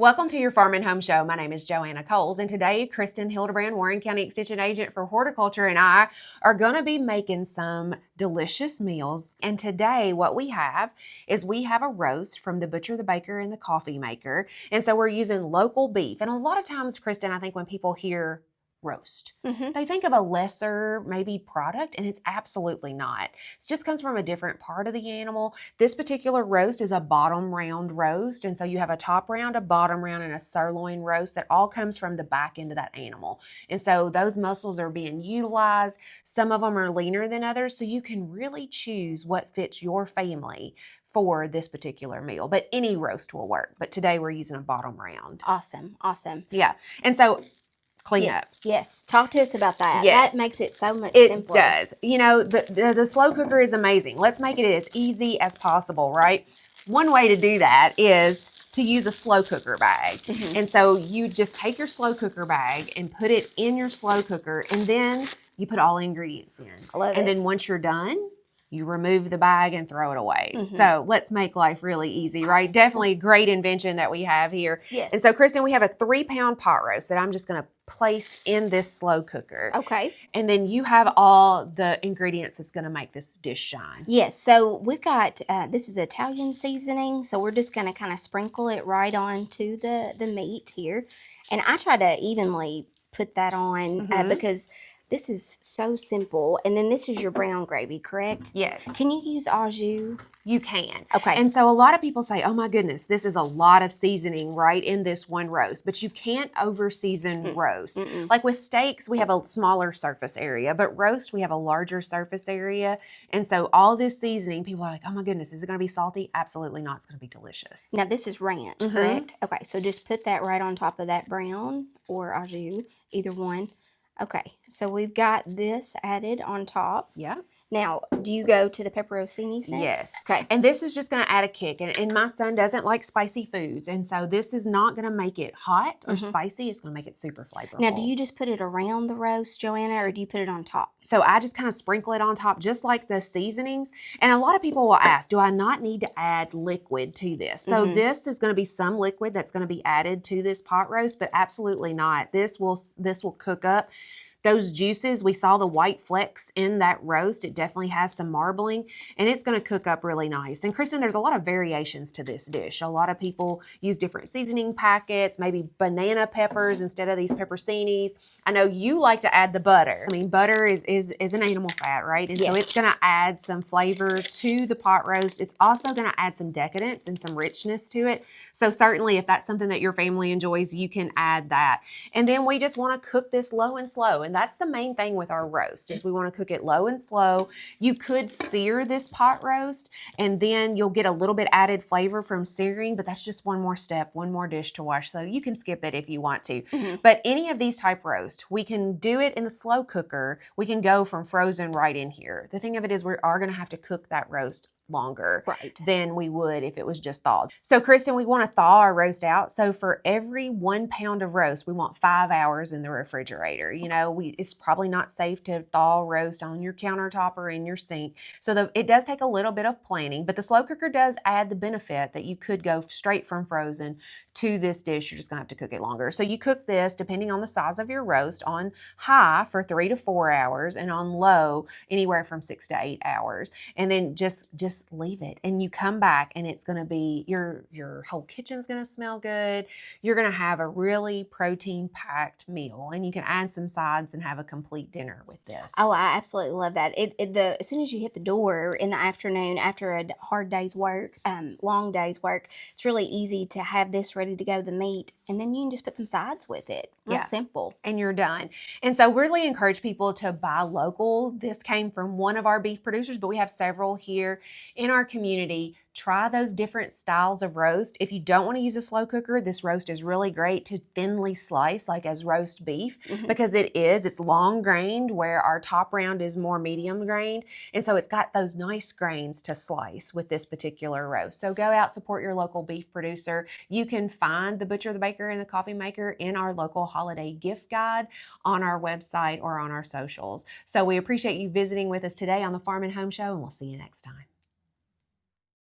Welcome to your Farm and Home Show. My name is Joanna Coles, and today Kristin, Hildabrand, Warren County Extension Agent for Horticulture, and I are going to be making some delicious meals. And today what we have is we have a roast from the butcher, the baker, and the coffee maker. And so we're using local beef. And a lot of times, Kristin, I think when people hear roast, they think of a lesser maybe product, and it's absolutely not. It just comes from a different part of the animal. This particular roast is a bottom round roast, and so you have a top round, a bottom round, and a sirloin roast that all comes from the back end of that animal. And so those muscles are being utilized. Some of them are leaner than others, so you can really choose what fits your family for this particular meal. But any roast will work. But today we're using a bottom round. Awesome. Yeah. And so clean up. Yes. Talk to us about that. Yes. That makes it so much simpler. It does. You know, the slow cooker is amazing. Let's make it as easy as possible, right? One way to do that is to use a slow cooker bag. And so you just take your slow cooker bag and put it in your slow cooker, and then you put all the ingredients in. I love it. And then once you're done, you remove the bag and throw it away. So let's make life really easy, right? Definitely a great invention that we have here. Yes. And so, Kristin, we have a 3-pound pot roast that I'm just going to place in this slow cooker. Okay. And then you have all the ingredients that's going to make this dish shine. Yes. So we've got, this is Italian seasoning. So we're just going to kind of sprinkle it right onto the meat here. And I try to evenly put that on because this is so simple. And then this is your brown gravy, correct? Yes. Can you use au jus? You can. Okay. And so a lot of people say, oh my goodness, this is a lot of seasoning right in this one roast, but you can't over season roast. Like with steaks, we have a smaller surface area, but roast, we have a larger surface area. And so all this seasoning, people are like, oh my goodness, is it going to be salty? Absolutely not. It's going to be delicious. Now this is ranch, correct? Okay. So just put that right on top of that brown or au jus, either one. Okay, so we've got this added on top. Yeah. Now, do you go to the pepperoncinis next? Yes. Okay. And this is just going to add a kick. And my son doesn't like spicy foods. And so this is not going to make it hot or spicy. It's going to make it super flavorful. Now, do you just put it around the roast, Joanna, or do you put it on top? So I just kind of sprinkle it on top, just like the seasonings. And a lot of people will ask, do I not need to add liquid to this? So this is going to be some liquid that's going to be added to this pot roast, but absolutely not. This will cook up. Those juices, we saw the white flecks in that roast. It definitely has some marbling, and it's going to cook up really nice. And Kristin, there's a lot of variations to this dish. A lot of people use different seasoning packets, maybe banana peppers instead of these pepperoncinis. I know you like to add the butter. I mean, butter is an animal fat, right? And so it's going to add some flavor to the pot roast. It's also going to add some decadence and some richness to it. So certainly if that's something that your family enjoys, you can add that. And then we just want to cook this low and slow. And that's the main thing with our roast is we want to cook it low and slow. You could sear this pot roast and then you'll get a little bit added flavor from searing, but that's just one more step, one more dish to wash. So you can skip it if you want to. But any of these type roast, we can do it in the slow cooker. We can go from frozen right in here. The thing of it is we are going to have to cook that roast longer than we would if it was just thawed. So Kristin, we want to thaw our roast out. So for every 1 pound of roast, we want 5 hours in the refrigerator. You know, it's probably not safe to thaw roast on your countertop or in your sink. So it does take a little bit of planning, but the slow cooker does add the benefit that you could go straight from frozen to this dish. You're just gonna have to cook it longer. So you cook this, depending on the size of your roast, on high for 3 to 4 hours and on low anywhere from 6 to 8 hours. And then just leave it. And you come back and it's gonna be, your whole kitchen's gonna smell good. You're gonna have a really protein-packed meal, and you can add some sides and have a complete dinner with this. Oh, I absolutely love that. As soon as you hit the door in the afternoon after a hard day's work, long day's work, it's really easy to have this ready to go, the meat, and then you can just put some sides with it. Real simple. And you're done. And so we really encourage people to buy local. This came from one of our beef producers, but we have several here in our community. Try those different styles of roast. If you don't want to use a slow cooker, this roast is really great to thinly slice, like as roast beef, because it's long grained, where our top round is more medium grained. And so it's got those nice grains to slice with this particular roast. So go out, support your local beef producer. You can find the butcher, the baker, and the coffee maker in our local holiday gift guide on our website or on our socials. So we appreciate you visiting with us today on the Farm and Home Show, and we'll see you next time.